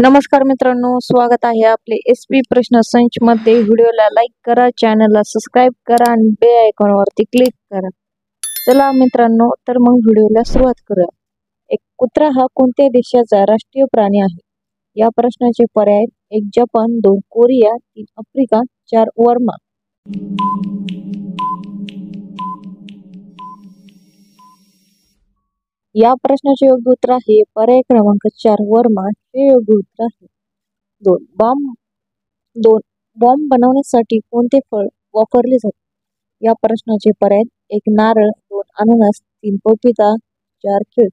नमस्कार मित्रांनो, स्वागत आहे आपले एसपी प्रश्न संच मध्ये। व्हिडिओला लाईक करा, चॅनलला सबस्क्राईब करा आणि बेल आयकॉनवरती क्लिक करा। चला मित्रांनो, तर मग व्हिडिओला सुरुवात करूया। एक कुत्रा हा कोणत्या देशाचा राष्ट्रीय प्राणी आहे? या प्रश्नाचे पर्याय: 1 जपान, 2 कोरिया, 3 आफ्रिका, 4 वर्मा। या प्रश्नाचे योग्य उत्तर आहे पर्याय क्रमांक 4 वर्मा हे योग्य उत्तर आहे। 2 बॉम्ब बनवण्यासाठी कोणते फळ वापरले जाते? या प्रश्नाचे पर्याय: 1 नारळ, 2 अननस, 3 पपीता, 4 केळ।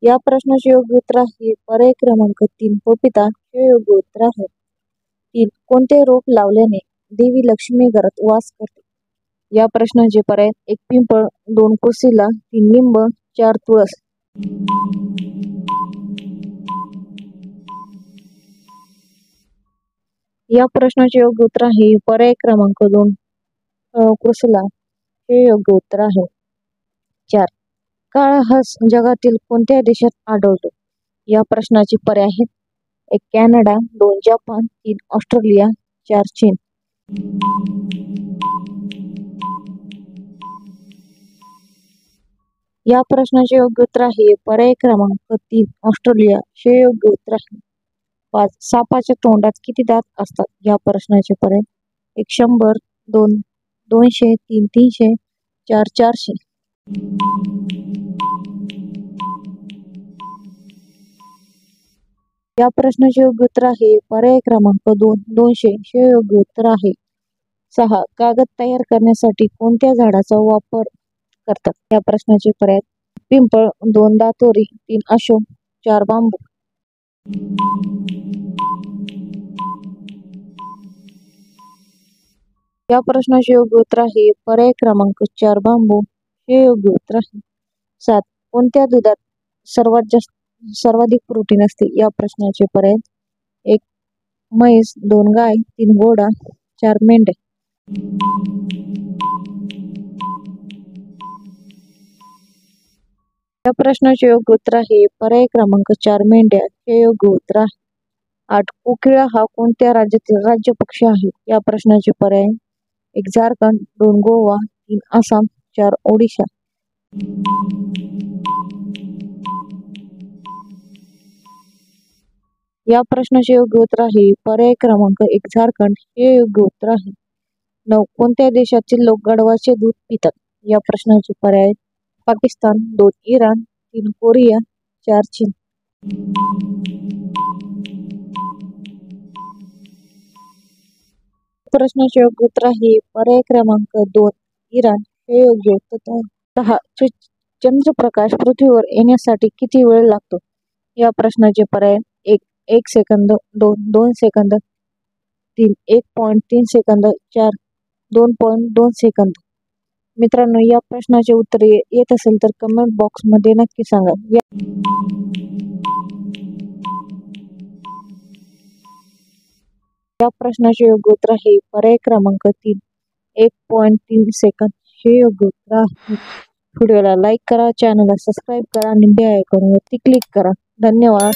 या प्रश्नाचे योग्य उत्तर आहे पर्याय क्रमांक 3 पपीता हे योग्य उत्तर आहे। 3 कोणते रोप लावल्याने देवी लक्ष्मी घरात वास करते? या प्रश्नाचे पर्याय: 1 पिंपळ, 2 कोसिला, 3 लिंब, 4 तुळस। या प्रश्नाचे योग्य उत्तर आहे पर्याय क्रमांक 2 कोसिला हे योग्य उत्तर आहे। 4 काळा हंस जगातील कोणत्या देशात आढळतो? या प्रश्नाचे पर्याय आहेत: 1 कॅनडा, 2 जपान, 3 ऑस्ट्रेलिया, 4 चीन। या प्रश्नाचे योग्य उत्तर आहे पर्याय क्रमांक 3 ऑस्ट्रेलिया हे योग्य उत्तर आहे। 5 सापाच्या तोंडात किती दात असतात? या प्रश्नाचे पर्याय: 1 100, 2 200, 3 300, 4 400। या प्रश्नाचे योग्य उत्तर आहे पर्याय क्रमांक 2 200 हे योग्य उत्तर आहे। 6 कागद तयार करण्यासाठी कोणत्या झाडाचा वापर करतात? या प्रश्नाचे पर्याय: पिंपळ, 2 दातोरी, 3 अशोक, 4 बांबू। या प्रश्नाचे योग्य उत्तर आहे पर्याय क्रमांक 4 बांबू हे योग्य उत्तर आहे। 7 कोणत्या दुधात सर्वाधिक प्रोटीन असते? या प्रश्नाचे पर्याय: 1 म्हैस, 2 गाय, 3 घोडा, 4 मेंढ्या। या प्रश्नाचे योग्य उत्तर आहे पर्याय क्रमांक 4 मेंढ्या हे योग्य उत्तर आहे। 8 कोकिळा हा कोणत्या राज्यातील राज्य पक्षी आहे? या प्रश्नाचे पर्याय: 1 झारखंड, 2 गोवा, 3 आसाम, 4 ओडिशा। या प्रश्नाचे योग्य उत्तर आहे पर्याय क्रमांक 1 झारखंड हे योग्य उत्तर आहे। 9 कोणत्या देशातील लोक गाढवाचे दूध पितात? या प्रश्नाचे पर्याय: पाकिस्तान, 2 इराण, 3 कोरिया, 4 चीन। प्रश्नाचे योग्य उत्तर आहे पर्याय क्रमांक 2 इराण हे योग्य उत्तर आहे। 10 चंद्रप्रकाश पृथ्वीवर येण्यासाठी किती वेळ लागतो? या प्रश्नाचे पर्याय: 1 सेकंद, 2 सेकंद, 3 1.3 सेकंद, 4 2.2 सेकंद। मित्रांनो, या प्रश्नाचे उत्तर येत असेल तर कमेंट बॉक्स मध्ये नक्की सांगा। या प्रश्नाचे योग्य उत्तर आहे पर्याय क्रमांक 3 1.3 सेकंद हे योग्य उत्तर आहे। व्हिडिओला लाईक करा, चॅनलला सबस्क्राईब करा आणि बेल आयकॉनवरती क्लिक करा। धन्यवाद।